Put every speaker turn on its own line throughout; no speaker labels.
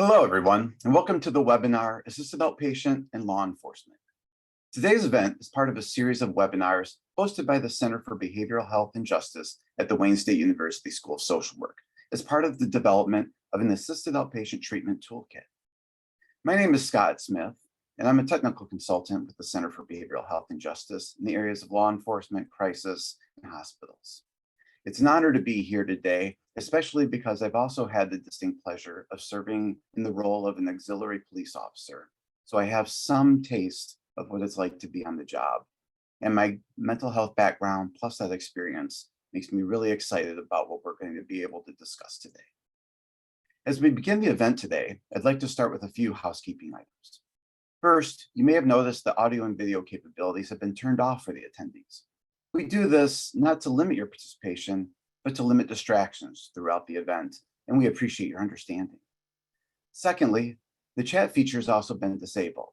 Hello, everyone, and welcome to the webinar, Assisted Outpatient and Law Enforcement. Today's event is part of a series of webinars hosted by the Center for Behavioral Health and Justice at the Wayne State University School of Social Work as part of the development of an assisted outpatient treatment toolkit. My name is Scott Smith, and I'm a technical consultant with the Center for Behavioral Health and Justice in the areas of law enforcement, crisis, and hospitals. It's an honor to be here today, especially because I've also had the distinct pleasure of serving in the role of an auxiliary police officer. So I have some taste of what it's like to be on the job. And my mental health background plus that experience makes me really excited about what we're going to be able to discuss today. As we begin the event today, I'd like to start with a few housekeeping items. First, you may have noticed the audio and video capabilities have been turned off for the attendees. We do this not to limit your participation, but to limit distractions throughout the event, and we appreciate your understanding. Secondly, the chat feature has also been disabled.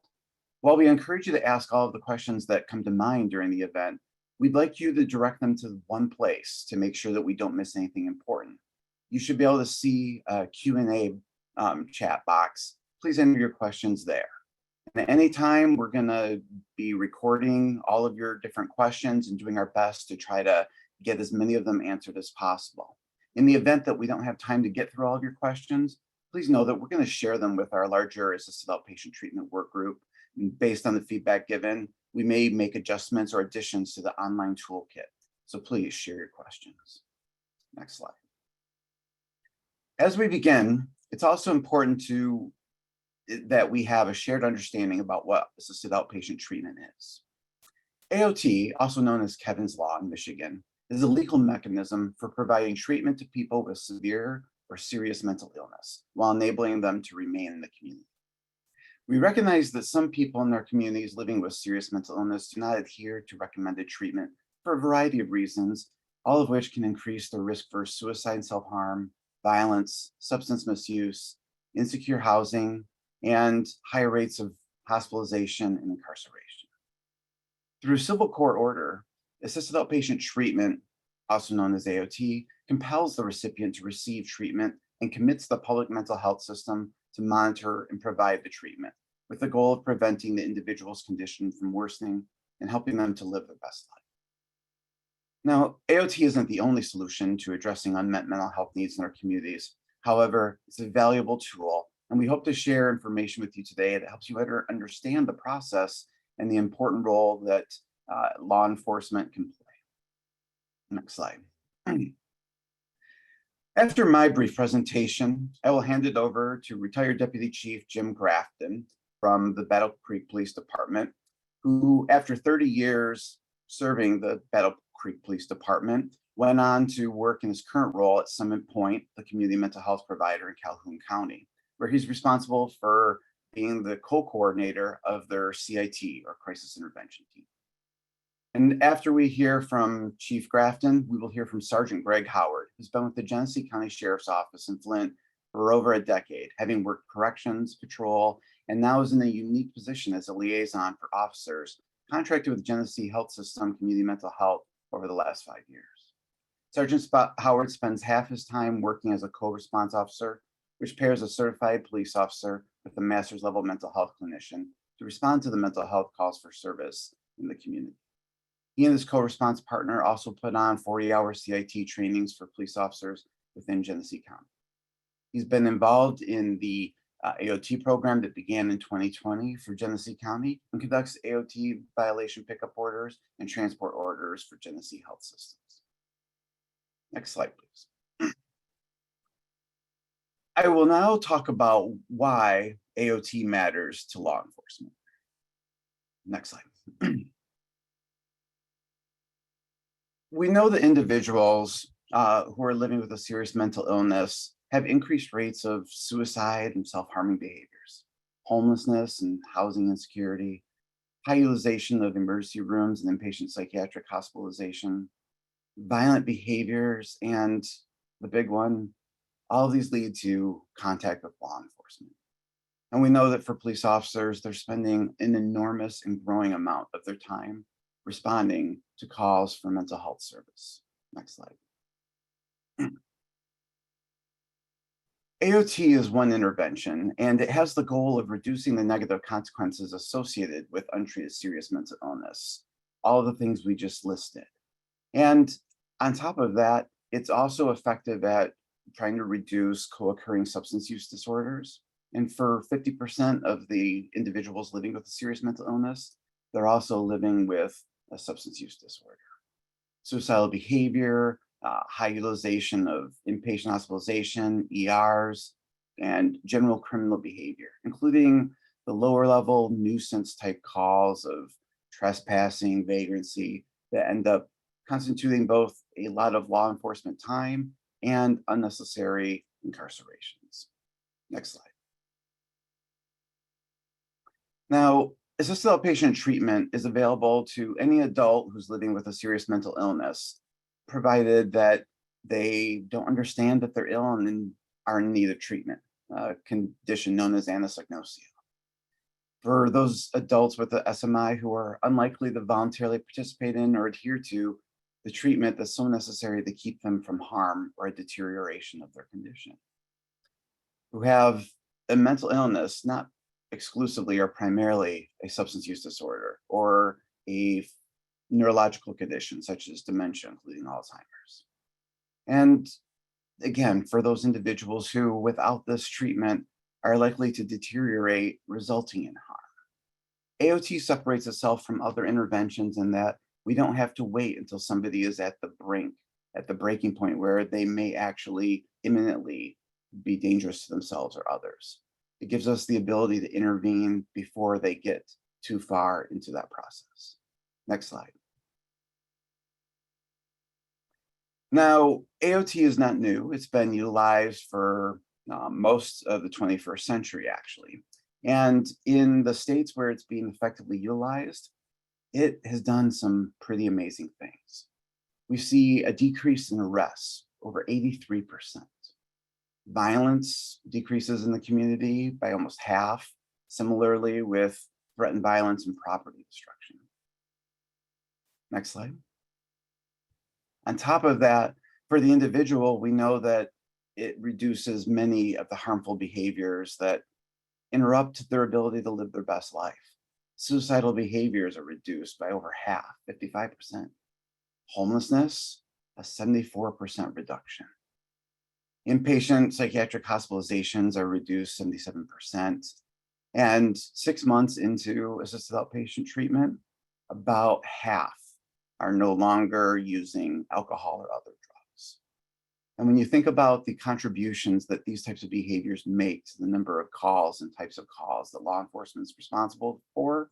While we encourage you to ask all of the questions that come to mind during the event, we'd like you to direct them to one place to make sure that we don't miss anything important. You should be able to see a Q&A chat box. Please enter your questions there. And at any time, we're going to be recording all of your different questions and doing our best to try to get as many of them answered as possible. In the event that we don't have time to get through all of your questions, please know that we're going to share them with our larger assisted outpatient treatment work group. And based on the feedback given, we may make adjustments or additions to the online toolkit. So please share your questions. Next slide. As we begin, it's also important that we have a shared understanding about what assisted outpatient treatment is. AOT, also known as Kevin's Law in Michigan, is a legal mechanism for providing treatment to people with severe or serious mental illness while enabling them to remain in the community. We recognize that some people in our communities living with serious mental illness do not adhere to recommended treatment for a variety of reasons, all of which can increase the risk for suicide and self-harm, violence, substance misuse, insecure housing, and higher rates of hospitalization and incarceration. Through civil court order, assisted outpatient treatment, also known as AOT, compels the recipient to receive treatment and commits the public mental health system to monitor and provide the treatment, with the goal of preventing the individual's condition from worsening and helping them to live their best life. Now, AOT isn't the only solution to addressing unmet mental health needs in our communities. However, it's a valuable tool, and we hope to share information with you today that helps you better understand the process and the important role that law enforcement can play. Next slide. After my brief presentation, I will hand it over to retired Deputy Chief Jim Grafton from the Battle Creek Police Department, who, after 30 years serving the Battle Creek Police Department, went on to work in his current role at Summit Point, the community mental health provider in Calhoun County, where he's responsible for being the co-coordinator of their CIT, or Crisis Intervention Team. And after we hear from Chief Grafton, we will hear from Sergeant Greg Howard, who's been with the Genesee County Sheriff's Office in Flint for over a decade, having worked corrections, patrol, and now is in a unique position as a liaison for officers contracted with Genesee Health System Community Mental Health over the last 5 years. Sergeant Howard spends half his time working as a co-response officer, which pairs a certified police officer with a master's level mental health clinician to respond to the mental health calls for service in the community. He and his co-response partner also put on 40-hour CIT trainings for police officers within Genesee County. He's been involved in the AOT program that began in 2020 for Genesee County and conducts AOT violation pickup orders and transport orders for Genesee Health Systems. Next slide, please. I will now talk about why AOT matters to law enforcement. Next slide. We know that individuals who are living with a serious mental illness have increased rates of suicide and self-harming behaviors, homelessness and housing insecurity, high utilization of emergency rooms and inpatient psychiatric hospitalization, violent behaviors, and the big one, all of these lead to contact with law enforcement. And we know that for police officers, they're spending an enormous and growing amount of their time responding to calls for mental health service. Next slide. AOT is one intervention, and it has the goal of reducing the negative consequences associated with untreated serious mental illness, all of the things we just listed. And on top of that, it's also effective at trying to reduce co-occurring substance use disorders. And for 50% of the individuals living with a serious mental illness, they're also living with a substance use disorder. Suicidal behavior, high utilization of inpatient hospitalization, ERs, and general criminal behavior, including the lower level nuisance type calls of trespassing, vagrancy, that end up constituting both a lot of law enforcement time and unnecessary incarcerations. Next slide. Now, assisted outpatient treatment is available to any adult who's living with a serious mental illness, provided that they don't understand that they're ill and are in need of treatment, a condition known as anosognosia. For those adults with the SMI who are unlikely to voluntarily participate in or adhere to the treatment that's so necessary to keep them from harm or a deterioration of their condition, who have a mental illness, not exclusively or primarily a substance use disorder or a neurological condition such as dementia, including Alzheimer's. And again, for those individuals who, without this treatment, are likely to deteriorate, resulting in harm. AOT separates itself from other interventions in that we don't have to wait until somebody is at the brink, at the breaking point where they may actually imminently be dangerous to themselves or others. It gives us the ability to intervene before they get too far into that process. Next slide. Now, AOT is not new. It's been utilized for most of the 21st century, actually. And in the states where it's being effectively utilized, it has done some pretty amazing things. We see a decrease in arrests, over 83%. Violence decreases in the community by almost half, similarly with threatened violence and property destruction. Next slide. On top of that, for the individual, we know that it reduces many of the harmful behaviors that interrupt their ability to live their best life. Suicidal behaviors are reduced by over half, 55%. Homelessness, a 74% reduction. Inpatient psychiatric hospitalizations are reduced 77%. And 6 months into assisted outpatient treatment, about half are no longer using alcohol or other drugs. And when you think about the contributions that these types of behaviors make to the number of calls and types of calls that law enforcement is responsible for,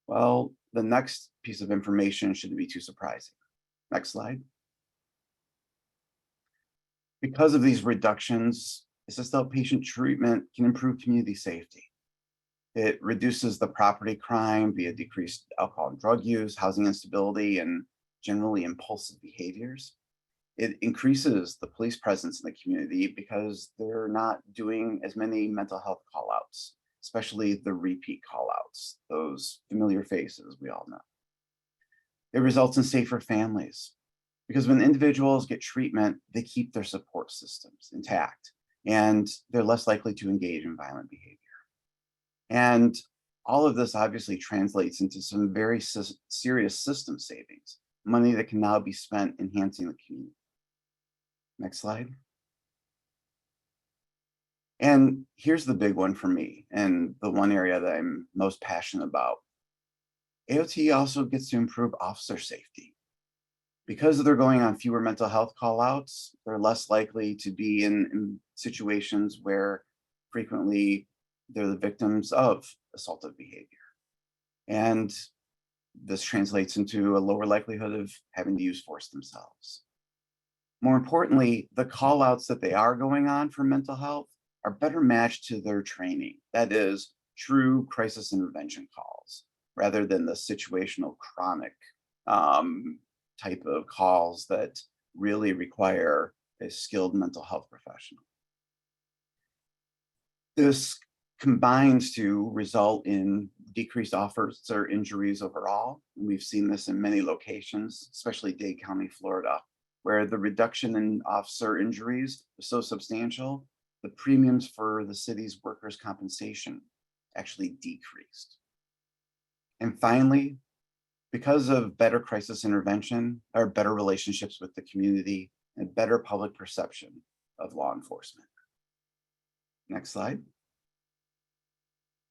well, the next piece of information shouldn't be too surprising. Next slide. Because of these reductions, assisted outpatient treatment can improve community safety. It reduces the property crime via decreased alcohol and drug use, housing instability, and generally impulsive behaviors. It increases the police presence in the community because they're not doing as many mental health callouts, especially the repeat callouts, those familiar faces we all know. It results in safer families because when individuals get treatment, they keep their support systems intact and they're less likely to engage in violent behavior. And all of this obviously translates into some very serious system savings, money that can now be spent enhancing the community. Next slide. And here's the big one for me, and the one area that I'm most passionate about. AOT also gets to improve officer safety. Because they're going on fewer mental health callouts, they're less likely to be in situations where frequently they're the victims of assaultive behavior. And this translates into a lower likelihood of having to use force themselves. More importantly, the callouts that they are going on for mental health are better matched to their training. That is, true crisis intervention calls, rather than the situational chronic type of calls that really require a skilled mental health professional. This combines to result in decreased officer injuries overall. We've seen this in many locations, especially Dade County, Florida, where the reduction in officer injuries was so substantial the premiums for the city's workers' compensation actually decreased. And finally, because of better crisis intervention, or better relationships with the community, and better public perception of law enforcement. Next slide.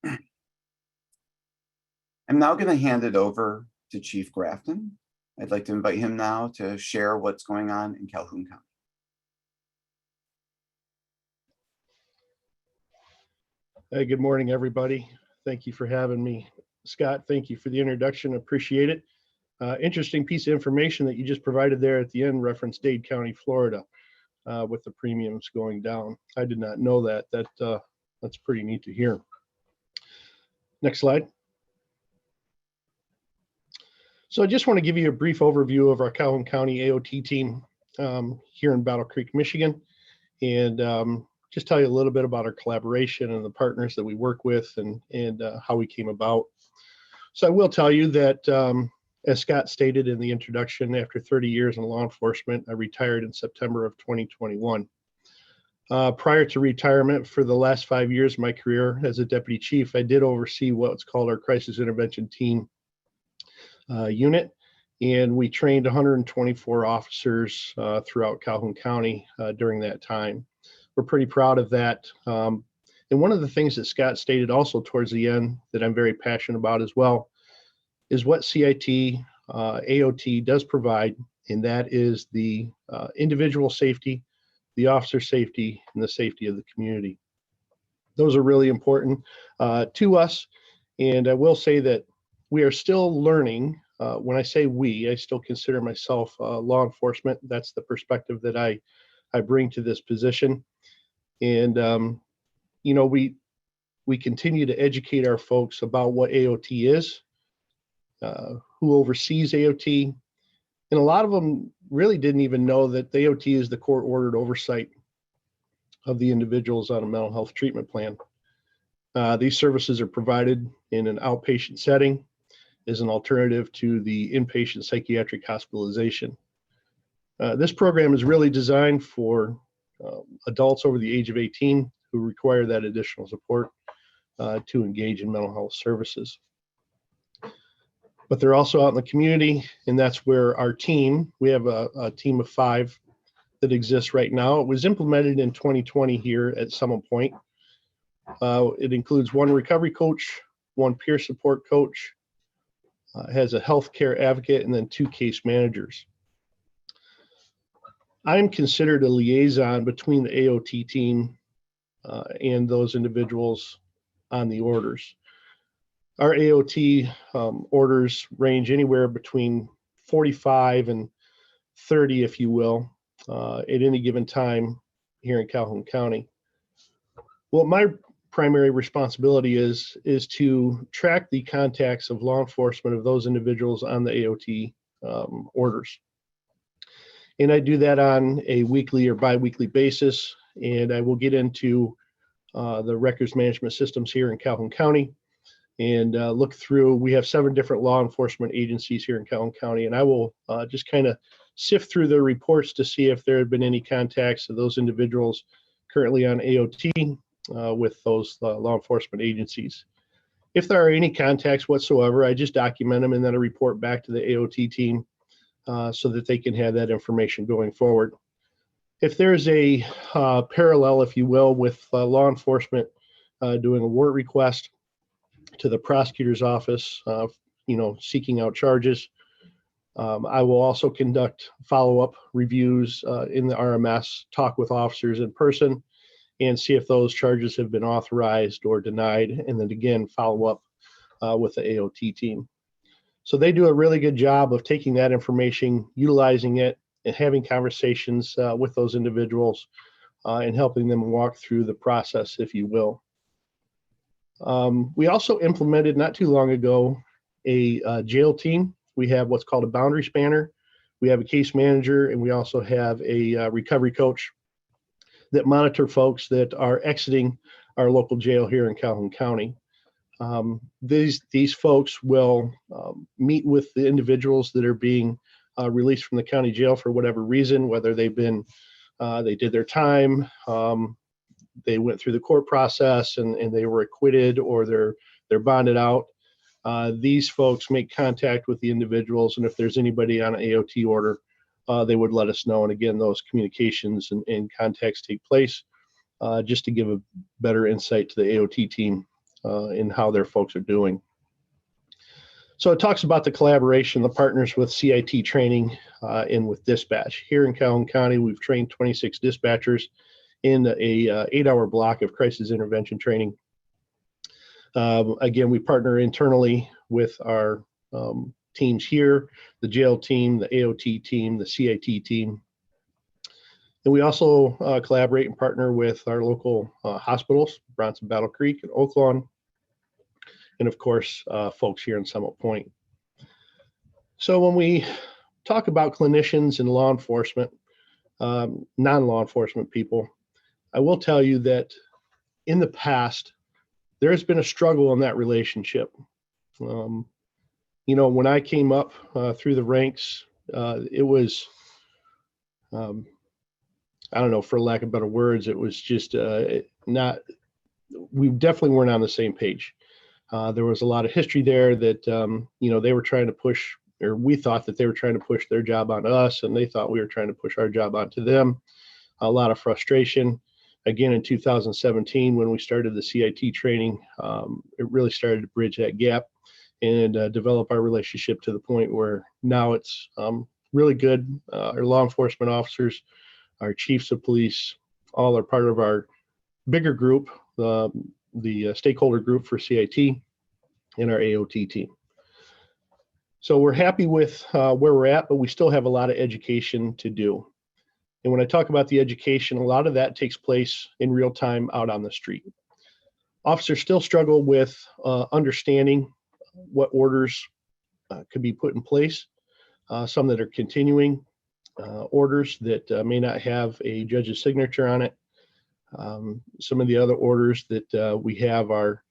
I'm now going to hand it over to Chief Grafton. I'd like to invite him now to share what's going on in Calhoun County.
Hey, good morning, everybody. Thank you for having me. Scott, thank you for the introduction. Appreciate it. Interesting piece of information that you just provided there at the end, referenced Dade County, Florida, with the premiums going down. I did not know that. That's pretty neat to hear. Next slide. So I just want to give you a brief overview of our Calhoun County AOT team here in Battle Creek, Michigan, and just tell you a little bit about our collaboration and the partners that we work with and how we came about. So I will tell you that, as Scott stated in the introduction, after 30 years in law enforcement, I retired in September of 2021. Prior to retirement, for the last 5 years of my career as a deputy chief, I did oversee what's called our crisis intervention team unit, and we trained 124 officers throughout Calhoun County during that time. We're pretty proud of that. And one of the things that Scott stated also towards the end that I'm very passionate about as well is what CIT AOT does provide, and that is the individual safety, the officer safety, and the safety of the community. Those are really important to us. And I will say that we are still learning. When I say we, I still consider myself law enforcement. That's the perspective that I bring to this position. And, you know, we continue to educate our folks about what AOT is, who oversees AOT. And a lot of them really didn't even know that the AOT is the court-ordered oversight of the individuals on a mental health treatment plan. These services are provided in an outpatient setting as an alternative to the inpatient psychiatric hospitalization. This program is really designed for adults over the age of 18 who require that additional support to engage in mental health services. But they're also out in the community, and that's where our team, we have a team of 5 that exists right now. It was implemented in 2020 here at Summit Point. It includes 1 recovery coach, 1 peer support coach, has a healthcare advocate, and then 2 case managers. I'm considered a liaison between the AOT team and those individuals on the orders. Our AOT orders range anywhere between 45 and 30, if you will, at any given time here in Calhoun County. What my primary responsibility is to track the contacts of law enforcement of those individuals on the AOT orders. And I do that on a weekly or bi-weekly basis. And I will get into the records management systems here in Calhoun County and look through. We have 7 different law enforcement agencies here in Calhoun County, and I will just kind of sift through their reports to see if there have been any contacts of those individuals currently on AOT with those law enforcement agencies. If there are any contacts whatsoever, I just document them and then I report back to the AOT team so that they can have that information going forward. If there's a parallel, if you will, with law enforcement doing a warrant request to the prosecutor's office, seeking out charges, I will also conduct follow-up reviews in the RMS, talk with officers in person, and see if those charges have been authorized or denied, and then again follow up with the AOT team. So they do a really good job of taking that information, utilizing it, and having conversations with those individuals and helping them walk through the process, if you will. We also implemented not too long ago a jail team. We have what's called a boundary spanner. We have a case manager, and we also have a recovery coach that monitor folks that are exiting our local jail here in Calhoun County. These folks will meet with the individuals that are being released from the county jail for whatever reason, whether they've been, they did their time, they went through the court process and they were acquitted or they're bonded out. These folks make contact with the individuals, and if there's anybody on an AOT order, they would let us know. And again, those communications and contacts take place just to give a better insight to the AOT team in how their folks are doing. So it talks about the collaboration, the partners with CIT training and with dispatch. Here in Calhoun County, we've trained 26 dispatchers in a 8-hour block of crisis intervention training. Again, we partner internally with our teams here, the jail team, the AOT team, the CIT team. And we also collaborate and partner with our local hospitals, Bronson, Battle Creek, and Oaklawn, and of course, folks here in Summit Point. So when we talk about clinicians and law enforcement, non-law enforcement people, I will tell you that in the past, there has been a struggle in that relationship. You know, when I came up through the ranks, it was, I don't know, for lack of better words, it was just we definitely weren't on the same page. There was a lot of history there that, you know, they were trying to push, or we thought that they were trying to push their job on us, and they thought we were trying to push our job onto them. A lot of frustration. Again, in 2017, when we started the CIT training, it really started to bridge that gap and develop our relationship to the point where now it's really good. Our law enforcement officers, our chiefs of police, all are part of our bigger group, the stakeholder group for CIT and our AOT team. So we're happy with where we're at, but we still have a lot of education to do. And when I talk about the education, a lot of that takes place in real time out on the street. Officers still struggle with understanding what orders could be put in place, some that are continuing orders that may not have a judge's signature on it. Some of the other orders that we have are,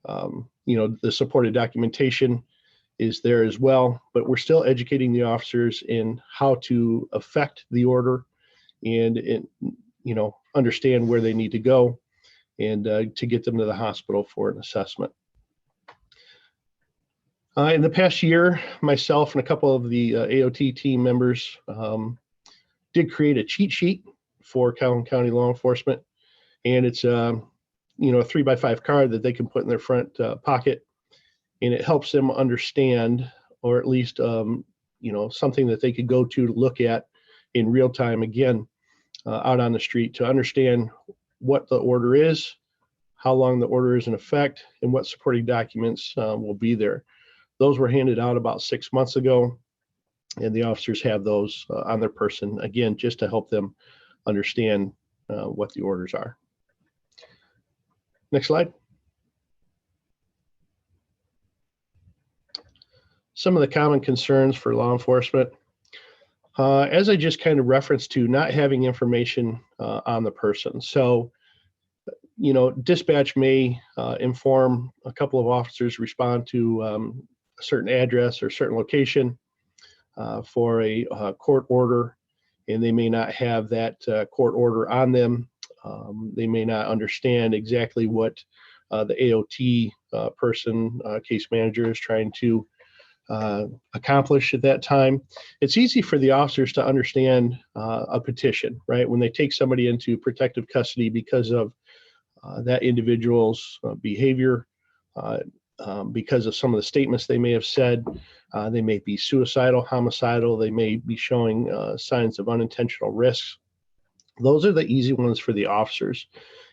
you know, the supported documentation is there as well, but we're still educating the officers in how to affect the order and, you know, understand where they need to go and to get them to the hospital for an assessment. In the past year, myself and a couple of the AOT team members did create a cheat sheet for Calhoun County law enforcement. And it's, you know, a 3x5 card that they can put in their front pocket. And it helps them understand, or at least, you know, something that they could go to look at in real time, again, out on the street, to understand what the order is, how long the order is in effect, and what supporting documents will be there. Those were handed out about 6 months ago, and the officers have those on their person, again, just to help them understand what the orders are. Next slide. Some of the common concerns for law enforcement, as I just kind of referenced to, not having information on the person. So, you know, dispatch may inform a couple of officers respond to a certain address or certain location for a court order, and they may not have that court order on them. They may not understand exactly what the AOT person, case manager, is trying to accomplish at that time. It's easy for the officers to understand a petition, right? When they take somebody into protective custody because of that individual's behavior, because of some of the statements they may have said. They may be suicidal, homicidal. They may be showing signs of unintentional risks. Those are the easy ones for the officers.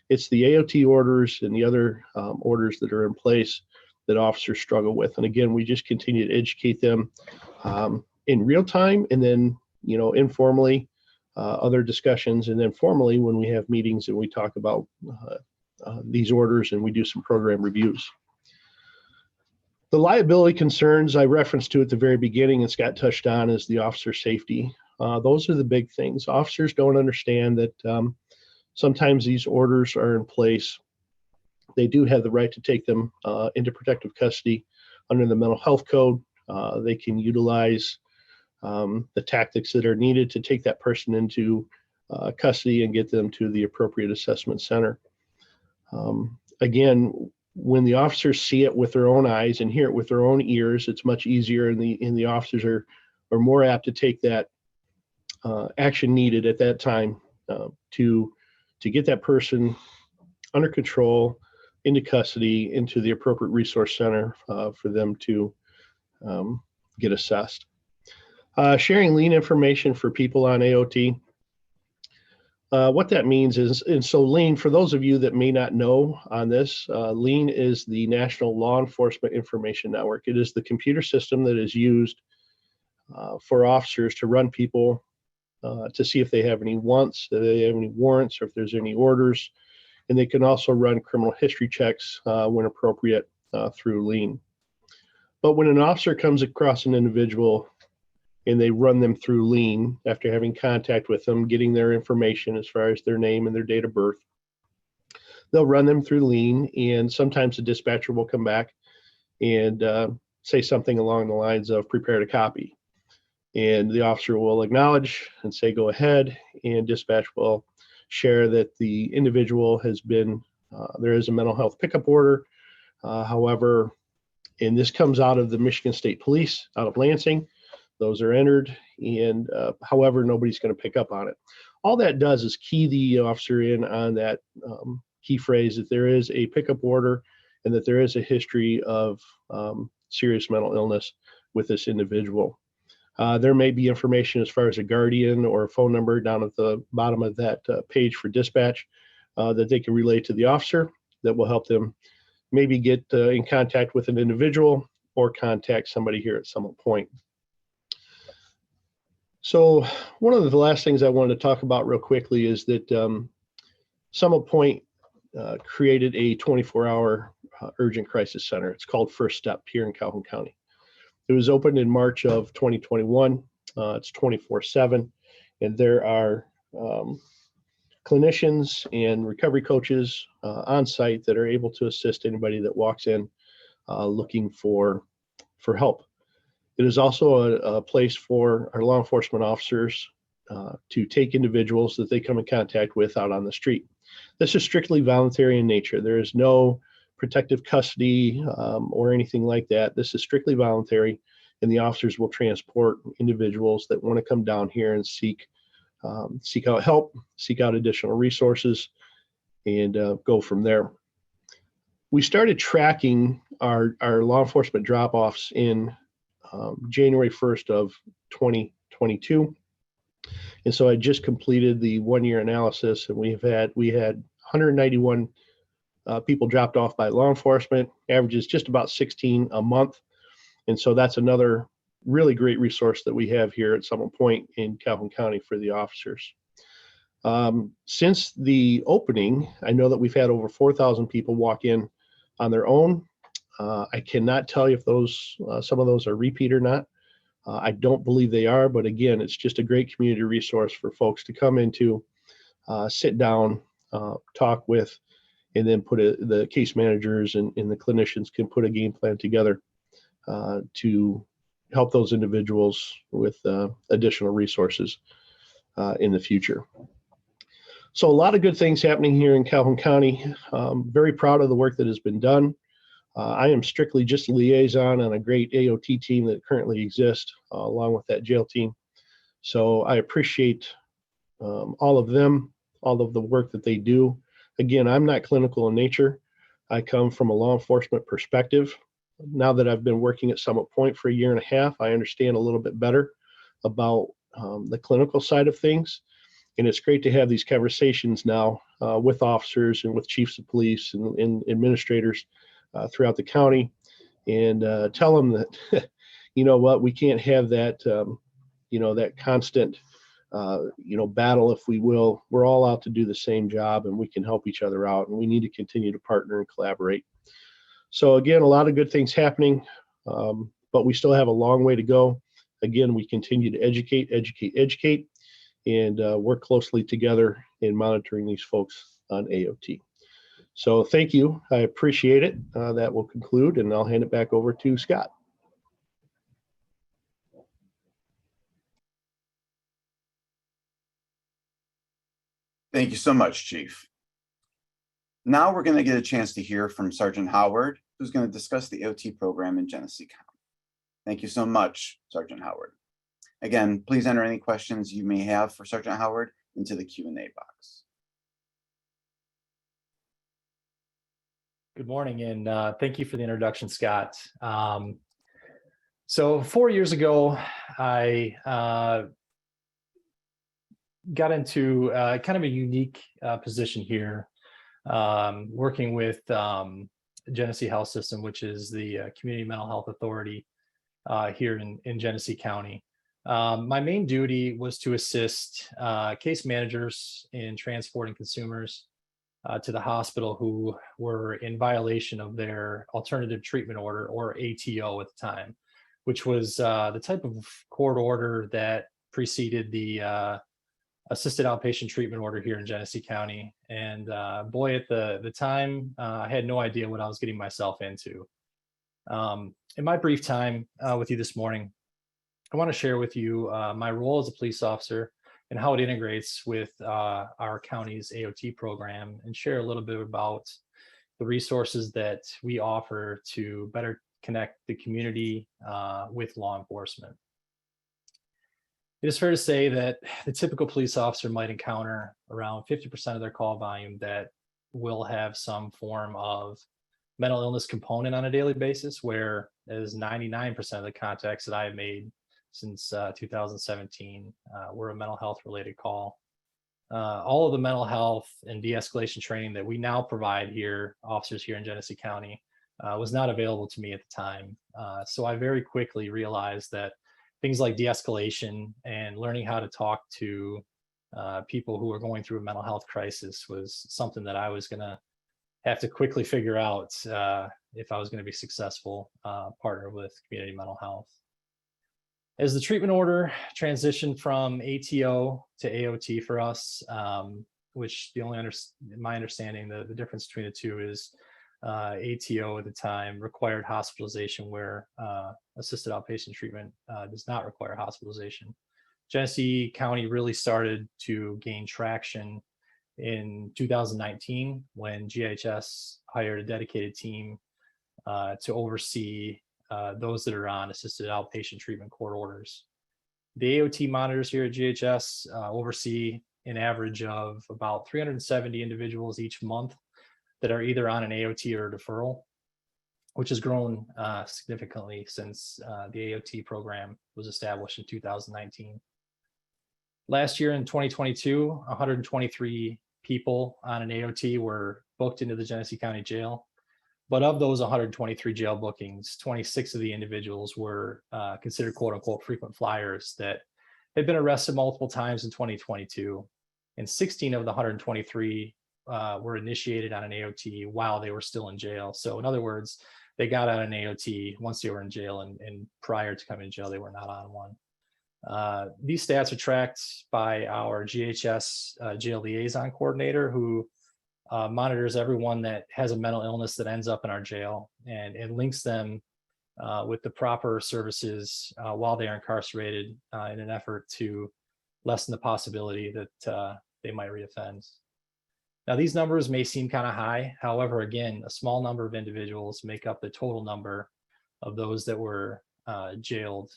It's the AOT orders and the other orders that are in place that officers struggle with. And again, we just continue to educate them in real time, and then, you know, informally, other discussions, and then formally when we have meetings and we talk about these orders and we do some program reviews. The liability concerns I referenced to at the very beginning and Scott touched on is the officer safety. Those are the big things. Officers don't understand that sometimes these orders are in place. They do have the right to take them into protective custody under the mental health code. They can utilize the tactics that are needed to take that person into custody and get them to the appropriate assessment center. Again, when the officers see it with their own eyes and hear it with their own ears, it's much easier, and the officers are more apt to take that action needed at that time to get that person under control, into custody, into the appropriate resource center for them to get assessed. Sharing lean information for people on AOT. What that means is, and so lean, for those of you that may not know on this, lean is the National Law Enforcement Information Network. It is the computer system that is used for officers to run people to see if they have any wants, if they have any warrants, or if there's any orders. And they can also run criminal history checks when appropriate through lean. But when an officer comes across an individual and they run them through lean after having contact with them, getting their information as far as their name and their date of birth, they'll run them through lean, and sometimes the dispatcher will come back and say something along the lines of prepare to copy. And the officer will acknowledge and say go ahead, and dispatch will share that the individual has been, there is a mental health pickup order. However, and this comes out of the Michigan State Police out of Lansing. Those are entered, and however, nobody's going to pick up on it. All that does is key the officer in on that key phrase that there is a pickup order and that there is a history of serious mental illness with this individual. There may be information as far as a guardian or a phone number down at the bottom of that page for dispatch that they can relay to the officer that will help them maybe get in contact with an individual or contact somebody here at Summit Point. So one of the last things I wanted to talk about real quickly is that Summit Point created a 24-hour urgent crisis center. It's called First Step here in Calhoun County. It was opened in March of 2021. It's 24/7, and there are clinicians and recovery coaches on site that are able to assist anybody that walks in looking for help. It is also a place for our law enforcement officers to take individuals that they come in contact with out on the street. This is strictly voluntary in nature. There is no protective custody or anything like that. This is strictly voluntary, and the officers will transport individuals that want to come down here and seek out help, seek out additional resources, and go from there. We started tracking our law enforcement drop-offs in January 1st of 2022. And so I just completed the 1-year analysis, and we had 191 people dropped off by law enforcement, averages just about 16 a month. And so that's another really great resource that we have here at Summit Point in Calhoun County for the officers. Since the opening, I know that we've had over 4,000 people walk in on their own. I cannot tell you if those some of those are repeat or not. I don't believe they are, but again, it's just a great community resource for folks to come into, sit down, talk with, and then the case managers and the clinicians can put a game plan together to help those individuals with additional resources in the future. So a lot of good things happening here in Calhoun County. Very proud of the work that has been done. I am strictly just a liaison on a great AOT team that currently exists, along with that jail team. So I appreciate all of them, all of the work that they do. Again, I'm not clinical in nature. I come from a law enforcement perspective. Now that I've been working at Summit Point for 1.5 years, I understand a little bit better about the clinical side of things. And it's great to have these conversations now with officers and with chiefs of police and administrators throughout the county, and tell them that, you know what, we can't have that, that constant, battle, if we will. We're all out to do the same job, and we can help each other out, and we need to continue to partner and collaborate. So again, a lot of good things happening, but we still have a long way to go. Again, we continue to educate, and work closely together in monitoring these folks on AOT. So thank you. I appreciate it. That will conclude, and I'll hand it back over to Scott.
Thank you so much, Chief. Now we're going to get a chance to hear from Sergeant Howard, who's going to discuss the AOT program in Genesee County. Thank you so much, Sergeant Howard. Again, please enter any questions you may have for Sergeant Howard into the Q&A box.
Good morning, and thank you for the introduction, Scott. So 4 years ago, I got into kind of a unique position here, working with Genesee Health System, which is the Community Mental Health Authority here in Genesee County. My main duty was to assist case managers in transporting consumers to the hospital who were in violation of their alternative treatment order, or ATO at the time, which was the type of court order that preceded the assisted outpatient treatment order here in Genesee County. And boy, at the time, I had no idea what I was getting myself into. In my brief time with you this morning, I want to share with you my role as a police officer and how it integrates with our county's AOT program, and share a little bit about the resources that we offer to better connect the community with law enforcement. It is fair to say that the typical police officer might encounter around 50% of their call volume that will have some form of mental illness component on a daily basis, whereas 99% of the contacts that I have made since 2017 were a mental health related call. All of the mental health and de-escalation training that we now provide here, officers here in Genesee County, was not available to me at the time. So I very quickly realized that things like de-escalation and learning how to talk to people who are going through a mental health crisis was something that I was going to have to quickly figure out if I was going to be successful partner with community mental health. As the treatment order transitioned from ATO to AOT for us, which my understanding, the difference between the two is ATO at the time required hospitalization, where assisted outpatient treatment does not require hospitalization. Genesee County really started to gain traction in 2019 when GHS hired a dedicated team to oversee those that are on assisted outpatient treatment court orders. The AOT monitors here at GHS oversee an average of about 370 individuals each month that are either on an AOT or a deferral, which has grown significantly since the AOT program was established in 2019. Last year in 2022, 123 people on an AOT were booked into the Genesee County Jail. But of those 123 jail bookings, 26 of the individuals were considered quote unquote frequent flyers that had been arrested multiple times in 2022. And 16 of the 123 were initiated on an AOT while they were still in jail. So in other words, they got out an AOT once they were in jail, and prior to coming to jail, they were not on one. These stats are tracked by our GHS jail liaison coordinator, who monitors everyone that has a mental illness that ends up in our jail, and links them with the proper services while they are incarcerated in an effort to lessen the possibility that they might reoffend. Now, these numbers may seem kind of high. However, again, a small number of individuals make up the total number of those that were jailed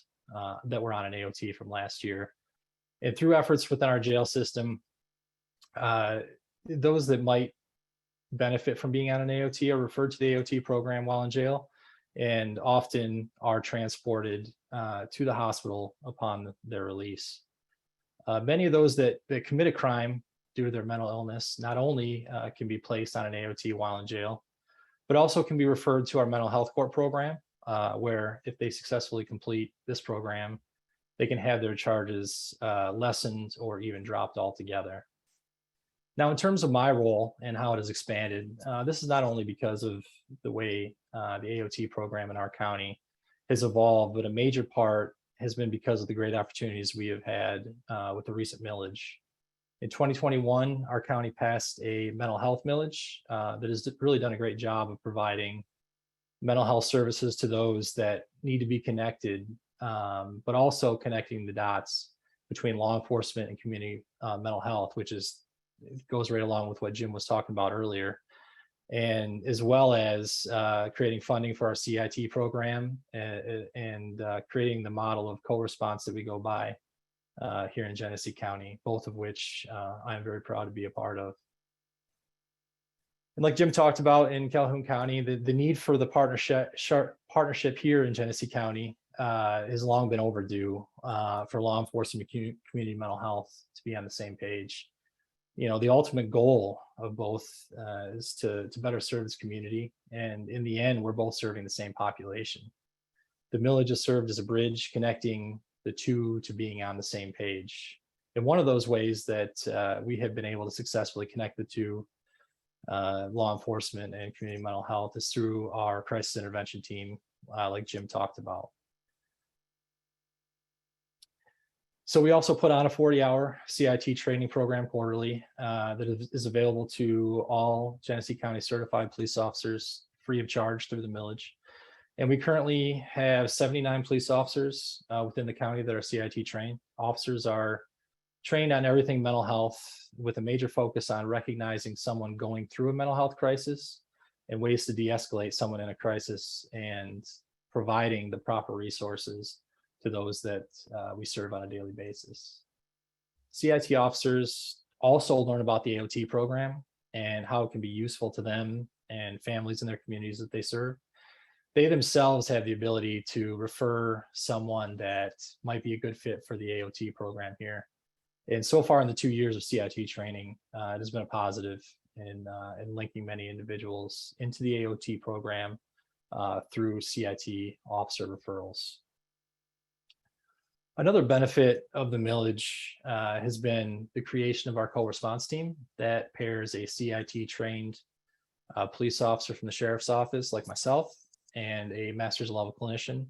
that were on an AOT from last year. And through efforts within our jail system, those that might benefit from being on an AOT are referred to the AOT program while in jail, and often are transported to the hospital upon their release. Many of those that commit a crime due to their mental illness not only can be placed on an AOT while in jail, but also can be referred to our mental health court program, where if they successfully complete this program, they can have their charges lessened or even dropped altogether. Now, in terms of my role and how it has expanded, this is not only because of the way the AOT program in our county has evolved, but a major part has been because of the great opportunities we have had with the recent millage. In 2021, our county passed a mental health millage that has really done a great job of providing mental health services to those that need to be connected, but also connecting the dots between law enforcement and community mental health, which goes right along with what Jim was talking about earlier. and as well as creating funding for our CIT program and creating the model of co-response that we go by here in Genesee County, both of which I'm very proud to be a part of. And like Jim talked about in Calhoun County, the need for the partnership here in Genesee County has long been overdue for law enforcement and community mental health to be on the same page. You know, the ultimate goal of both is to better serve this community. And in the end, we're both serving the same population. The millage has served as a bridge connecting the two to being on the same page. And one of those ways that we have been able to successfully connect the two, law enforcement and community mental health, is through our crisis intervention team, like Jim talked about. So we also put on a 40-hour CIT training program quarterly that is available to all Genesee County certified police officers free of charge through the millage. And we currently have 79 police officers within the county that are CIT trained. Officers are trained on everything mental health, with a major focus on recognizing someone going through a mental health crisis and ways to de-escalate someone in a crisis, and providing the proper resources to those that we serve on a daily basis. CIT officers also learn about the AOT program and how it can be useful to them and families in their communities that they serve. They themselves have the ability to refer someone that might be a good fit for the AOT program here. And so far in the 2 years of CIT training, it has been a positive in linking many individuals into the AOT program through CIT officer referrals. Another benefit of the millage has been the creation of our co-response team that pairs a CIT trained police officer from the sheriff's office like myself and a master's level clinician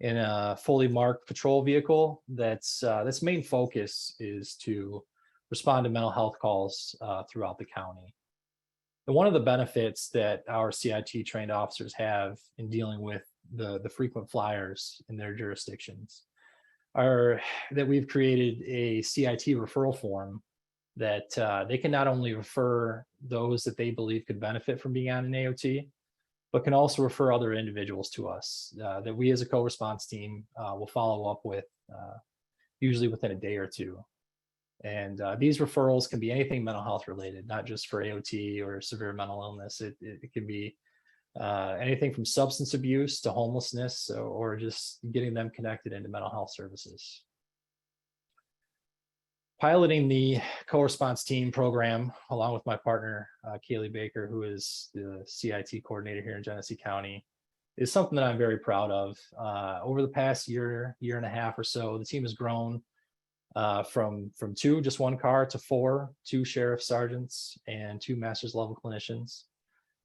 in a fully marked patrol vehicle that's main focus is to respond to mental health calls throughout the county. And one of the benefits that our CIT trained officers have in dealing with the frequent flyers in their jurisdictions are that we've created a CIT referral form that they can not only refer those that they believe could benefit from being on an AOT, but can also refer other individuals to us that we as a co-response team will follow up with usually within a day or two. And these referrals can be anything mental health related, not just for AOT or severe mental illness. It can be anything from substance abuse to homelessness, or just getting them connected into mental health services. Piloting the co-response team program along with my partner, Kaylee Baker, who is the CIT coordinator here in Genesee County, is something that I'm very proud of. Over the past year and a half or so, the team has grown from just one car to 4, 2 sheriff sergeants and 2 master's level clinicians.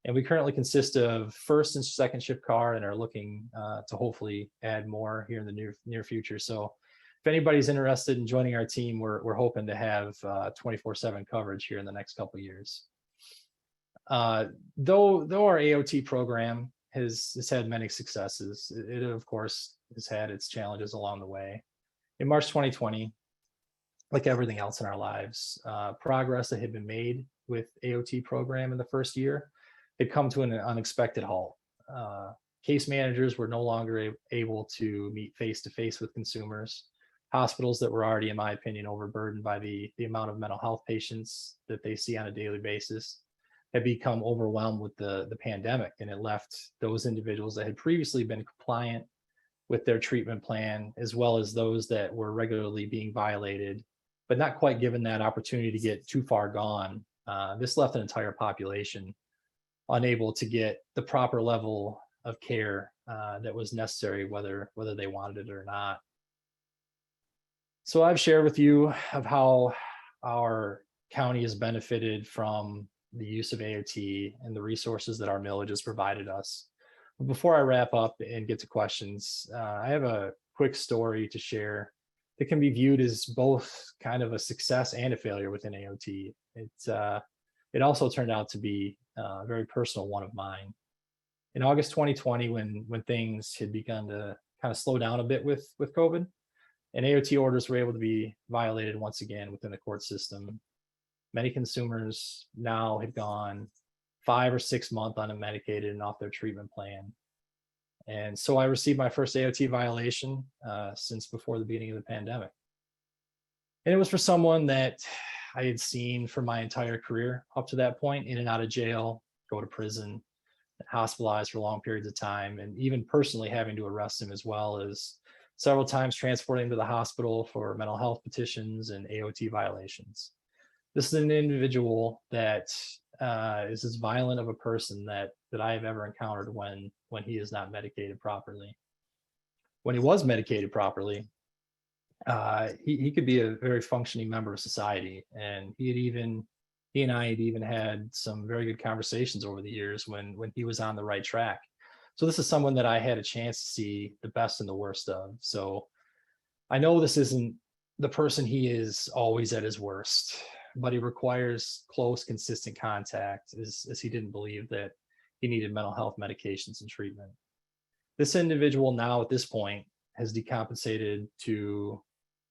And we currently consist of first and second shift car and are looking to hopefully add more here in the near future. So if anybody's interested in joining our team, we're hoping to have 24/7 coverage here in the next couple of years. Though our AOT program has had many successes, it of course has had its challenges along the way. In March 2020, like everything else in our lives, progress that had been made with AOT program in the first year had come to an unexpected halt. Case managers were no longer able to meet face-to-face with consumers. Hospitals that were already, in my opinion, overburdened by the amount of mental health patients that they see on a daily basis had become overwhelmed with the pandemic, and it left those individuals that had previously been compliant with their treatment plan, as well as those that were regularly being violated, but not quite given that opportunity to get too far gone. This left an entire population unable to get the proper level of care that was necessary, whether they wanted it or not. So I've shared with you of how our county has benefited from the use of AOT and the resources that our millage has provided us. But before I wrap up and get to questions, I have a quick story to share that can be viewed as both kind of a success and a failure within AOT. It also turned out to be a very personal one of mine. In August 2020, when things had begun to kind of slow down a bit with COVID, and AOT orders were able to be violated once again within the court system, many consumers now had gone 5 or 6 months unmedicated and off their treatment plan. And so I received my first AOT violation since before the beginning of the pandemic. And it was for someone that I had seen for my entire career up to that point, in and out of jail, go to prison, hospitalized for long periods of time, and even personally having to arrest him, as well as several times transporting him to the hospital for mental health petitions and AOT violations. This is an individual that is as violent of a person that I have ever encountered when he is not medicated properly. When he was medicated properly, he could be a very functioning member of society, and he and I had even had some very good conversations over the years when he was on the right track. So this is someone that I had a chance to see the best and the worst of. So I know this isn't the person he is always at his worst, but he requires close, consistent contact, as he didn't believe that he needed mental health medications and treatment. This individual now at this point has decompensated to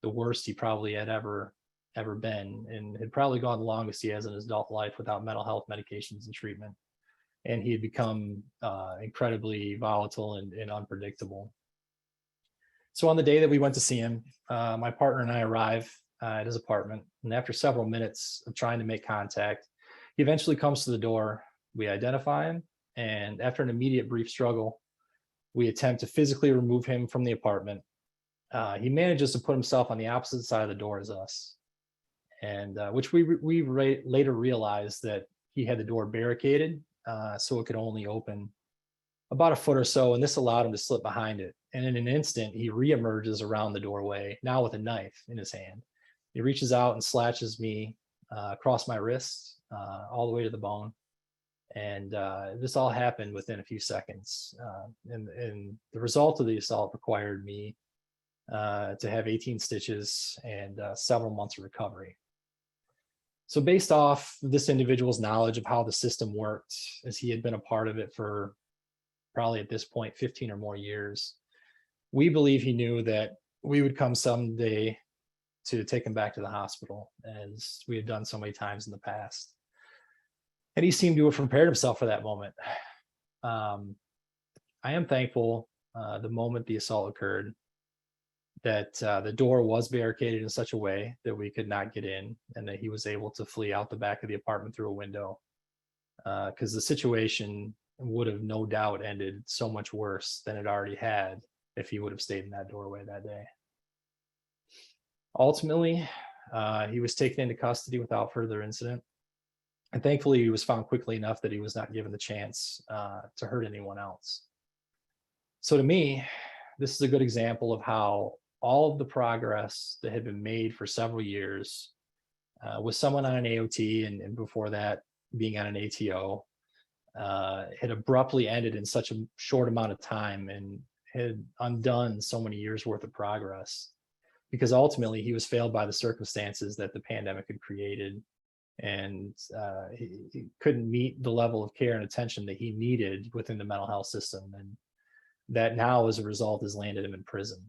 the worst he probably had ever been, and had probably gone the longest he has in his adult life without mental health medications and treatment. And he had become incredibly volatile and unpredictable. So on the day that we went to see him, my partner and I arrive at his apartment, and after several minutes of trying to make contact, he eventually comes to the door. We identify him, and after an immediate brief struggle, we attempt to physically remove him from the apartment. He manages to put himself on the opposite side of the door as us, and which we later realized that he had the door barricaded, so it could only open about a foot or so, and this allowed him to slip behind it. And in an instant, he reemerges around the doorway, now with a knife in his hand. He reaches out and slashes me across my wrist, all the way to the bone. And this all happened within a few seconds. And the result of the assault required me to have 18 stitches and several months of recovery. So based off this individual's knowledge of how the system worked, as he had been a part of it for probably at this point 15 or more years, we believe he knew that we would come someday to take him back to the hospital, as we had done so many times in the past. And he seemed to have prepared himself for that moment. I am thankful the moment the assault occurred that the door was barricaded in such a way that we could not get in, and that he was able to flee out the back of the apartment through a window, because the situation would have no doubt ended so much worse than it already had if he would have stayed in that doorway that day. Ultimately, he was taken into custody without further incident. And thankfully, he was found quickly enough that he was not given the chance to hurt anyone else. So to me, this is a good example of how all of the progress that had been made for several years with someone on an AOT and before that being on an ATO had abruptly ended in such a short amount of time, and had undone so many years worth of progress, because ultimately he was failed by the circumstances that the pandemic had created, and he couldn't meet the level of care and attention that he needed within the mental health system, and that now as a result has landed him in prison.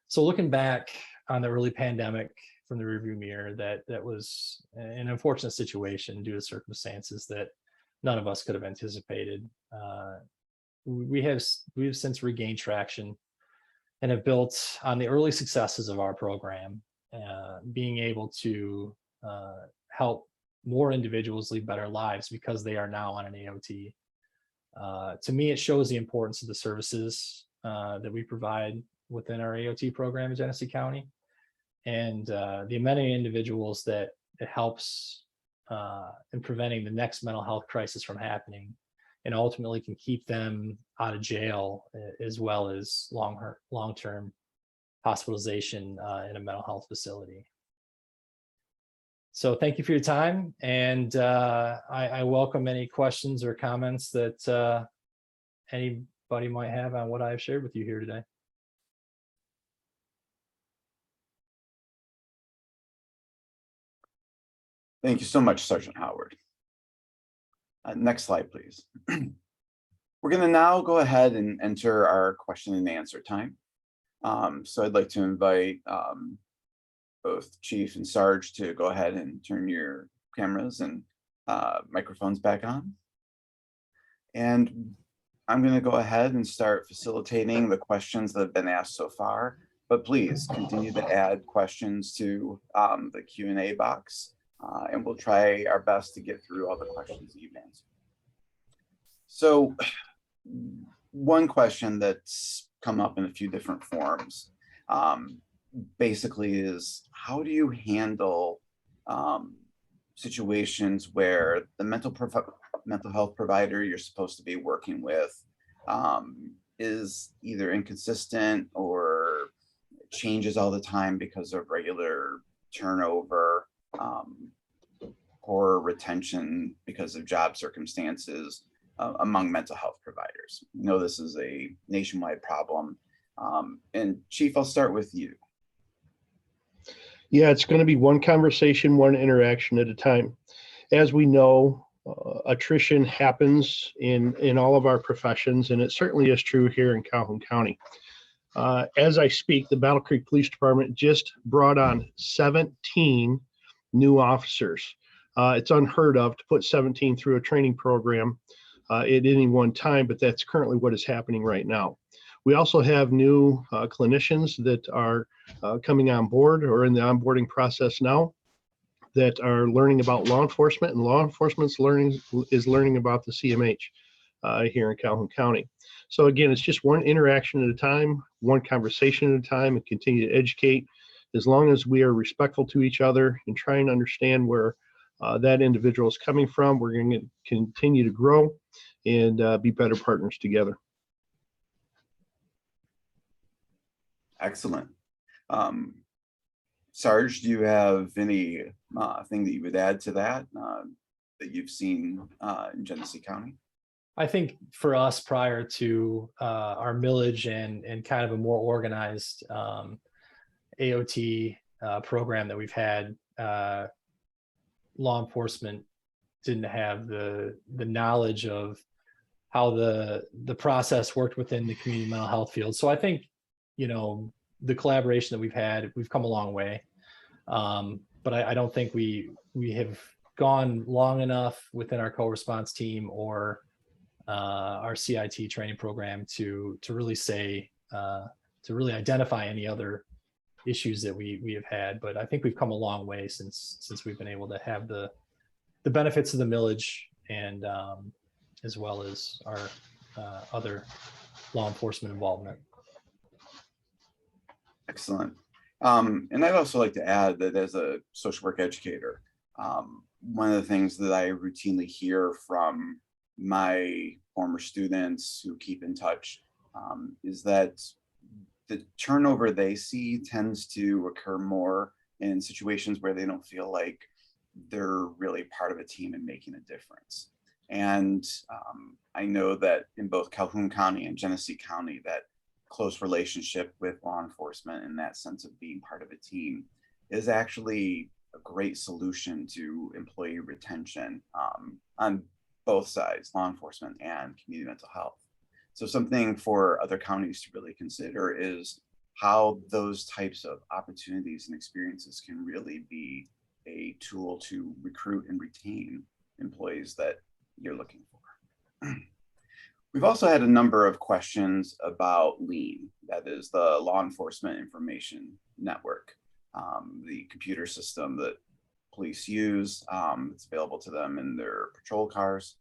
So looking back on the early pandemic from the rearview mirror, that was an unfortunate situation due to circumstances that none of us could have anticipated. We have since regained traction and have built on the early successes of our program, being able to help more individuals lead better lives because they are now on an AOT. To me, it shows the importance of the services that we provide within our AOT program in Genesee County, and the many individuals that it helps in preventing the next mental health crisis from happening, and ultimately can keep them out of jail, as well as long-term hospitalization in a mental health facility. So thank you for your time, and I welcome any questions or comments that anybody might have on what I've shared with you here today.
Thank you so much, Sergeant Howard. Next slide, please. We're going to now go ahead and enter our question and answer time. So I'd like to invite both Chief and Sarge to go ahead and turn your cameras and Microphones back on. And I'm going to go ahead and start facilitating the questions that have been asked so far, but please continue to add questions to the Q&A box, and we'll try our best to get through all the questions that you've answered. So one question that's come up in a few different forms basically is, how do you handle situations where the mental health provider you're supposed to be working with is either inconsistent or changes all the time because of regular turnover, poor retention because of job circumstances among mental health providers? We know this is a nationwide problem. And Chief, I'll start with you.
Yeah, it's going to be one conversation, one interaction at a time. As we know, attrition happens in all of our professions, and it certainly is true here in Calhoun County. As I speak, the Battle Creek Police Department just brought on 17 new officers. It's unheard of to put 17 through a training program at any one time, but that's currently what is happening right now. We also have new clinicians that are coming on board or in the onboarding process now that are learning about law enforcement, and law enforcement's is learning about the CMH here in Calhoun County. So again, it's just one interaction at a time, one conversation at a time, and continue to educate. As long as we are respectful to each other and trying to understand where that individual is coming from, we're going to continue to grow and be better partners together.
Excellent. Sarge, do you have any thing that you would add to that that you've seen in Genesee County?
I think for us, prior to our millage and kind of a more organized AOT program that we've had, law enforcement didn't have the knowledge of how the process worked within the community mental health field. So I think, you know, the collaboration that we've come a long way. But I don't think we have gone long enough within our co-response team or our CIT training program to really say, to really identify any other issues that we have had. But I think we've come a long way since we've been able to have the benefits of the millage, and as well as our other law enforcement involvement.
Excellent. And I'd also like to add that as a social work educator, one of the things that I routinely hear from my former students who keep in touch is that the turnover they see tends to occur more in situations where they don't feel like they're really part of a team and making a difference. And I know that in both Calhoun County and Genesee County, that close relationship with law enforcement and that sense of being part of a team is actually a great solution to employee retention on both sides, law enforcement and community mental health. So something for other counties to really consider is how those types of opportunities and experiences can really be a tool to recruit and retain employees that you're looking for. We've also had a number of questions about LEAN, that is the Law Enforcement Information Network, the computer system that police use. It's available to them in their patrol cars.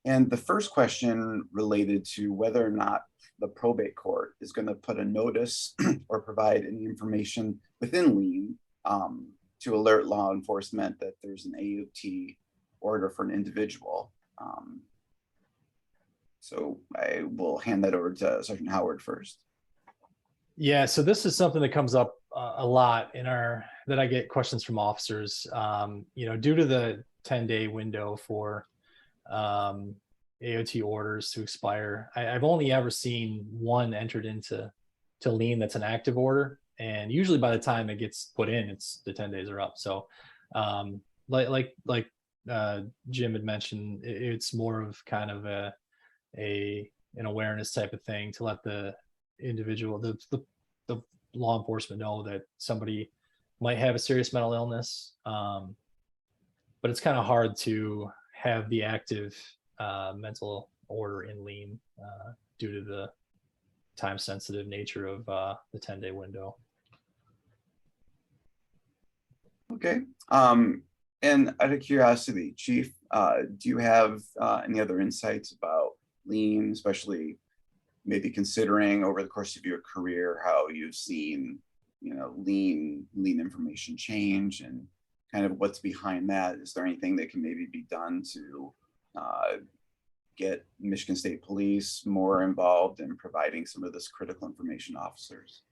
And the first question related to whether or not the probate court is going to put a notice or provide any information within LEAN to alert law enforcement that there's an AOT order for an individual. So I will hand that over to Sergeant Howard first.
Yeah, so this is something that comes up a lot in that I get questions from officers. You know, due to the 10-day window for AOT orders to expire, I've only ever seen one entered into LEAN that's an active order, and usually by the time it gets put in, the 10 days are up. So like Jim had mentioned, it's more of kind of an awareness type of thing to let the individual, the law enforcement know that somebody might have a serious mental illness. but it's kind of hard to have the active mental order in lien due to the time sensitive nature of the 10-day window.
Okay. And out of curiosity, Chief, do you have any other insights about lien, especially maybe considering over the course of your career how you've seen, lien information change and kind of what's behind that? Is there anything that can maybe be done to get Michigan State Police more involved in providing some of this critical information to officers?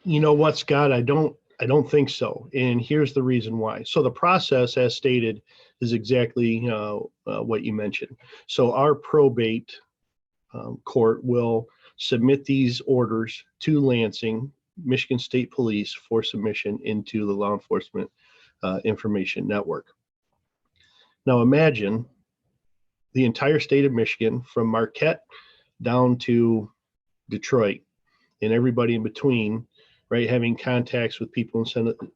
You know what, Scott? I don't think so. And here's the reason why. So the process, as stated, is exactly what you mentioned. So our probate court will submit these orders to Lansing, Michigan State Police, for submission into the Law Enforcement Information Network. Now imagine the entire state of Michigan, from Marquette down to Detroit, and everybody in between, right, having contacts with people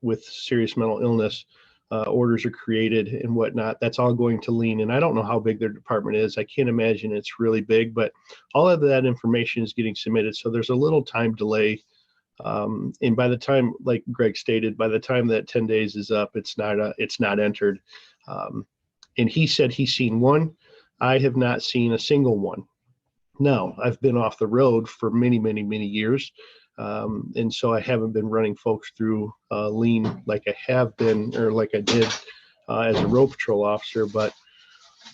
with serious mental illness. Orders are created and whatnot. That's all going to lien. And I don't know how big their department is. I can't imagine it's really big, but all of that information is getting submitted. So there's a little time delay. And by the time, like Greg stated, by the time that 10 days is up, it's not entered. And he said he's seen one. I have not seen a single one. Now, I've been off the road for many, many, many years. And so I haven't been running folks through lien like I have been, or like I did as a road patrol officer, but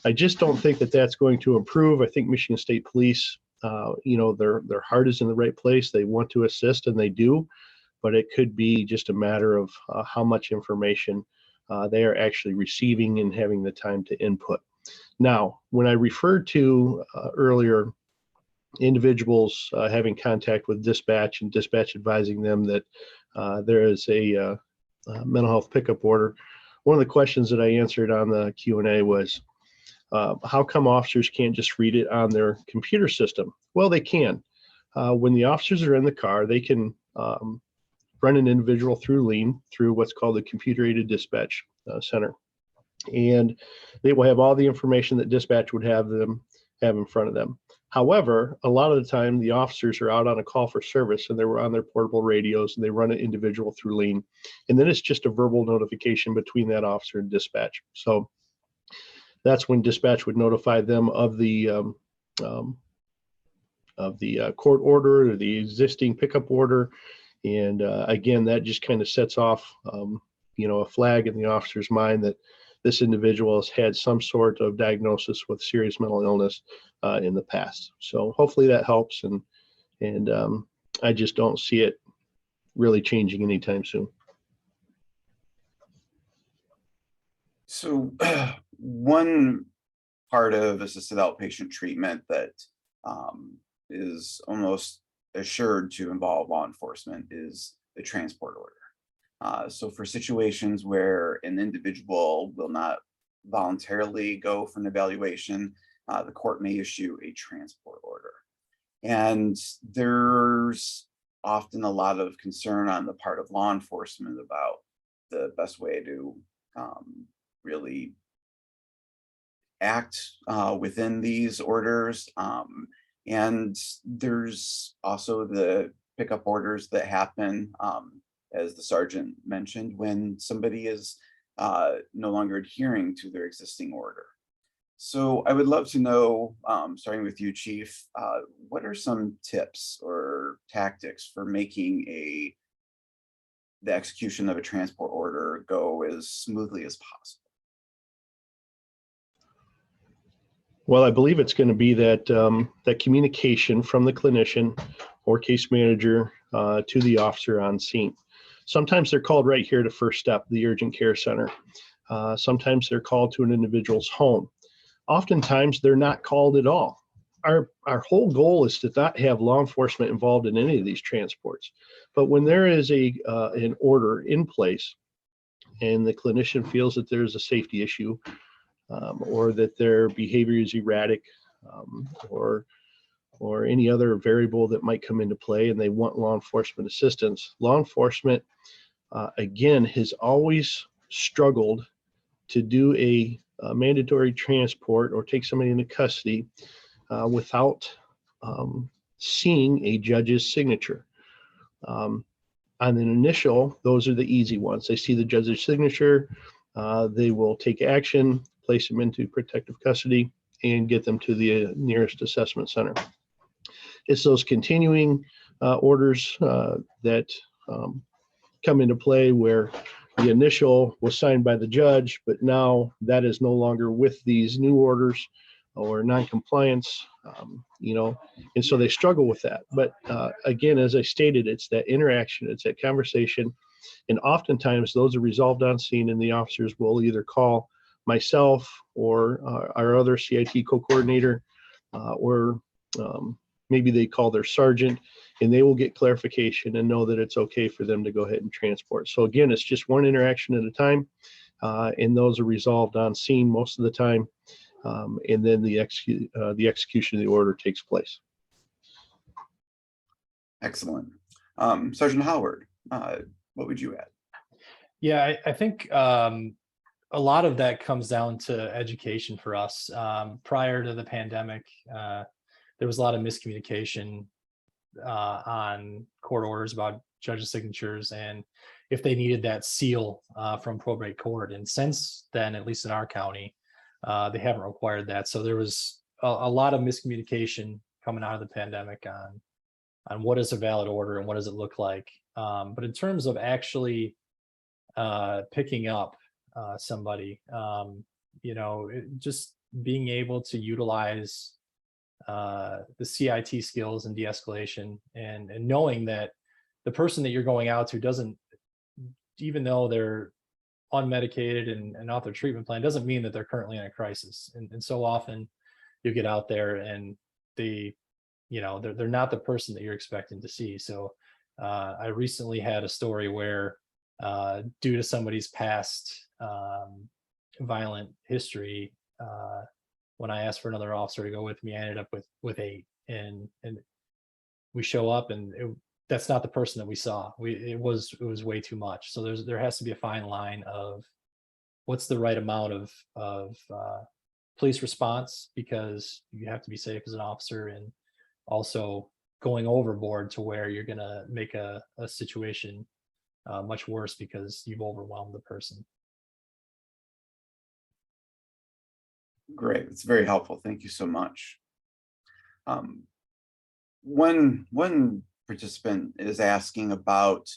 I just don't think that that's going to improve. I think Michigan State Police, their heart is in the right place. They want to assist, and they do, but it could be just a matter of how much information they are actually receiving and having the time to input. Now, when I referred to earlier individuals having contact with dispatch and dispatch advising them that there is a mental health pickup order, one of the questions that I answered on the Q&A was, how come officers can't just read it on their computer system? Well, they can. When the officers are in the car, they can run an individual through lien through what's called the computer-aided dispatch center. And they will have all the information that dispatch would have in front of them. However, a lot of the time the officers are out on a call for service and they're on their portable radios and they run an individual through lien. And then it's just a verbal notification between that officer and dispatch. So that's when dispatch would notify them of the court order or the existing pickup order. And again, that just kind of sets off, a flag in the officer's mind that this individual has had some sort of diagnosis with serious mental illness in the past. So hopefully that helps. And I just don't see it really changing anytime soon.
So one part of assisted outpatient treatment that is almost assured to involve law enforcement is the transport order. So for situations where an individual will not voluntarily go for an evaluation, the court may issue a transport order. And there's often a lot of concern on the part of law enforcement about the best way to really act within these orders. And there's also the pickup orders that happen, as the sergeant mentioned, when somebody is no longer adhering to their existing order. So I would love to know, starting with you, Chief, what are some tips or tactics for making the execution of a transport order go as smoothly as possible?
Well, I believe it's going to be that that communication from the clinician or case manager to the officer on scene. Sometimes they're called right here to First Step, the urgent care center. Sometimes they're called to an individual's home. Oftentimes they're not called at all. Our whole goal is to not have law enforcement involved in any of these transports. But when there is an order in place and the clinician feels that there's a safety issue, or that their behavior is erratic, or any other variable that might come into play, and they want law enforcement assistance. Law enforcement, again, has always struggled to do a mandatory transport or take somebody into custody without seeing a judge's signature. On an initial, those are the easy ones. They see the judge's signature, they will take action, place them into protective custody, and get them to the nearest assessment center. It's those continuing orders that come into play where the initial was signed by the judge, but now that is no longer with these new orders or non-compliance, and so they struggle with that. But again, as I stated, it's that interaction, it's that conversation, and oftentimes those are resolved on scene, and the officers will either call myself or our other CIT co-coordinator, or maybe they call their sergeant, and they will get clarification and know that it's okay for them to go ahead and transport. So again, it's just one interaction at a time, and those are resolved on scene most of the time, and then the execution of the order takes place.
Excellent. Sergeant Howard, what would you add?
Yeah, I think a lot of that comes down to education for us. Prior to the pandemic, there was a lot of miscommunication on court orders about judges' signatures and if they needed that seal from probate court. And since then, at least in our county, they haven't required that. So there was a lot of miscommunication coming out of the pandemic on what is a valid order and what does it look like. But in terms of actually picking up somebody, just being able to utilize the CIT skills and de-escalation, and knowing that the person that you're going out to doesn't, even though they're unmedicated and off their treatment plan, doesn't mean that they're currently in a crisis. And so often you get out there and they're not the person that you're expecting to see. So I recently had a story where due to somebody's past violent history, when I asked for another officer to go with me, I ended up with 8, and we show up and that's not the person that we saw. It was way too much. So there has to be a fine line of what's the right amount of police response, because you have to be safe as an officer, and also going overboard to where you're going to make a situation much worse because you've overwhelmed the person.
Great, it's very helpful. Thank you so much. One participant is asking about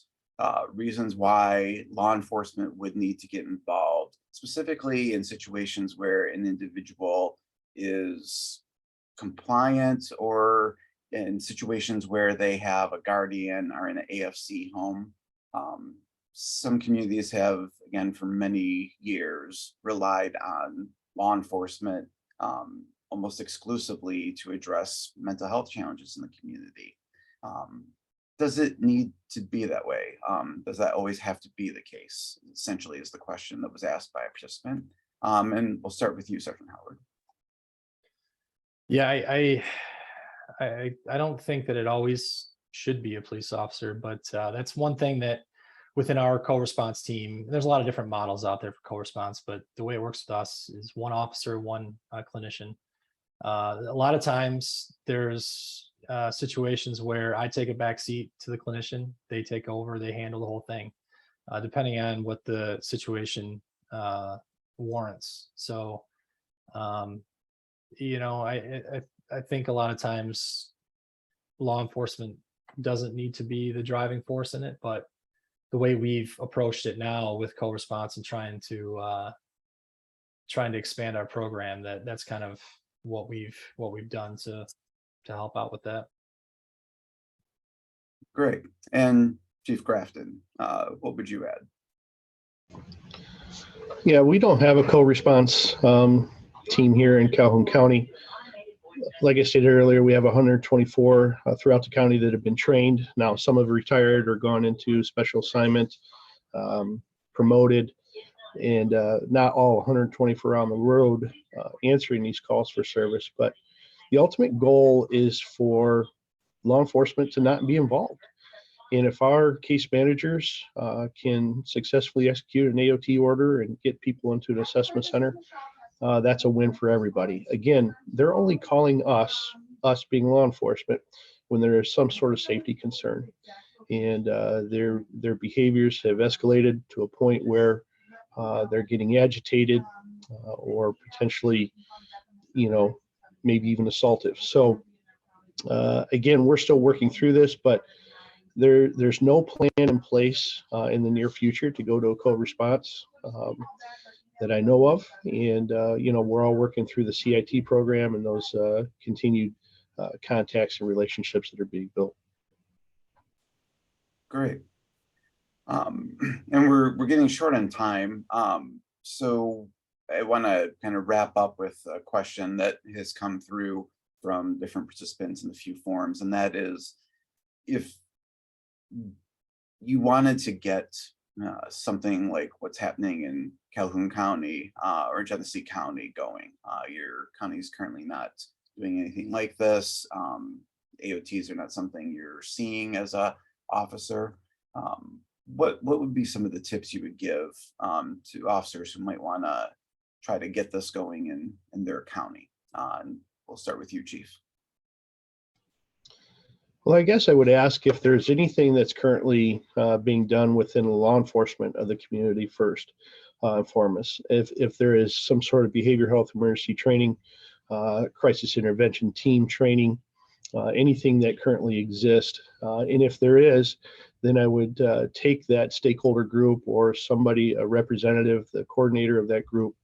reasons why law enforcement would need to get involved, specifically in situations where an individual is compliant, or in situations where they have a guardian or in an AFC home. Some communities have, again, for many years, relied on law enforcement almost exclusively to address mental health challenges in the community. Does it need to be that way? Does that always have to be the case? Essentially is the question that was asked by a participant. And we'll start with you, Sergeant Howard.
Yeah, I don't think that it always should be a police officer, but that's one thing that within our co-response team, there's a lot of different models out there for co-response, but the way it works with us is one officer, one clinician. A lot of times there's situations where I take a back seat to the clinician, they take over, they handle the whole thing, depending on what the situation warrants. So, I think a lot of times law enforcement doesn't need to be the driving force in it, but the way we've approached it now with co-response and trying to expand our program, that's kind of what we've done to help out with that.
Great. And Chief Grafton, what would you add?
Yeah, we don't have a co-response team here in Calhoun County. Like I stated earlier, we have 124 throughout the county that have been trained. Now, some have retired or gone into special assignment, promoted, and not all 124 on the road answering these calls for service. But the ultimate goal is for law enforcement to not be involved. And if our case managers can successfully execute an AOT order and get people into an assessment center, that's a win for everybody. Again, they're only calling us being law enforcement, when there is some sort of safety concern. And their behaviors have escalated to a point where they're getting agitated or potentially, maybe even assaultive. So again, we're still working through this, but there's no plan in place in the near future to go to a co-response that I know of. And, we're all working through the CIT program and those continued contacts and relationships that are being built.
Great. And we're getting short on time. So I want to kind of wrap up with a question that has come through from different participants in a few forums, and that is, if you wanted to get something like what's happening in Calhoun County or Genesee County going, your county is currently not doing anything like this. AOTs are not something you're seeing as a officer. What would be some of the tips you would give to officers who might want to try to get this going in their county? And we'll start with you, Chief.
Well, I guess I would ask if there's anything that's currently being done within the law enforcement of the community first and foremost. If there is some sort of behavioral health emergency training, crisis intervention team training, anything that currently exists. And if there is, then I would take that stakeholder group or somebody, a representative, the coordinator of that group,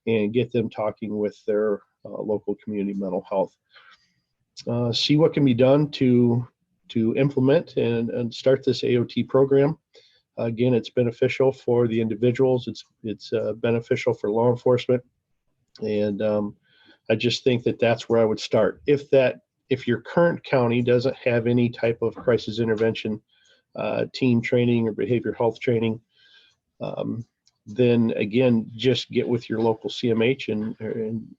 and get them talking with their local community mental health. See what can be done to implement and start this AOT program. Again, it's beneficial for the individuals. It's beneficial for law enforcement. And I just think that that's where I would start. If your current county doesn't have any type of crisis intervention team training or behavioral health training, then again, just get with your local CMH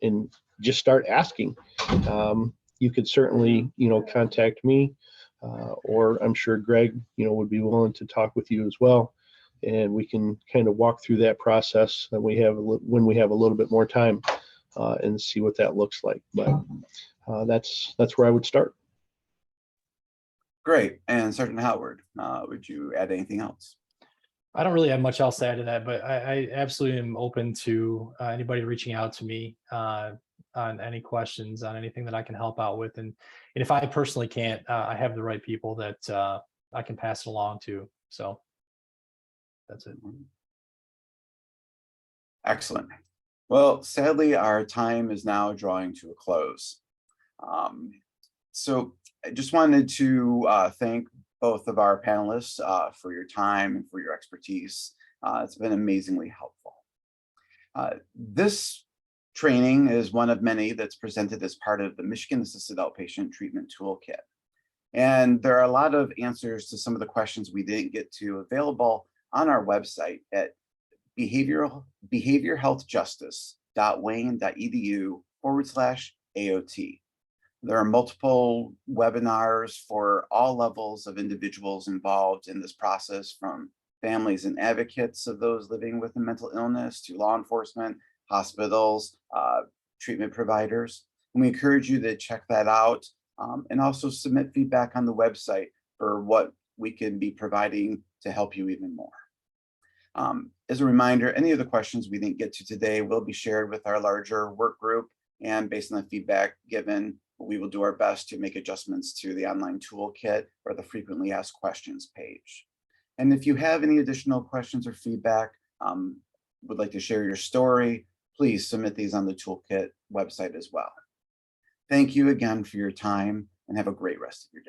and just start asking. You could certainly, contact me, or I'm sure Greg, would be willing to talk with you as well. And we can kind of walk through that process when we have a little bit more time and see what that looks like. But that's where I would start.
Great. And Sergeant Howard, would you add anything else?
I don't really have much else to add to that, but I absolutely am open to anybody reaching out to me on any questions, on anything that I can help out with. And if I personally can't, I have the right people that I can pass it along to. So that's it.
Excellent. Well, sadly, our time is now drawing to a close. So I just wanted to thank both of our panelists for your time and for your expertise. It's been amazingly helpful. This training is one of many that's presented as part of the Michigan Assisted Outpatient Treatment Toolkit. And there are a lot of answers to some of the questions we didn't get to available on our website at behavioralhealthjustice.wayne.edu/AOT. There are multiple webinars for all levels of individuals involved in this process, from families and advocates of those living with a mental illness to law enforcement, hospitals, treatment providers. And we encourage you to check that out and also submit feedback on the website for what we can be providing to help you even more. As a reminder, any of the questions we didn't get to today will be shared with our larger work group, and based on the feedback given, we will do our best to make adjustments to the online toolkit or the frequently asked questions page. And if you have any additional questions or feedback, would like to share your story, please submit these on the toolkit website as well. Thank you again for your time, and have a great rest of your day.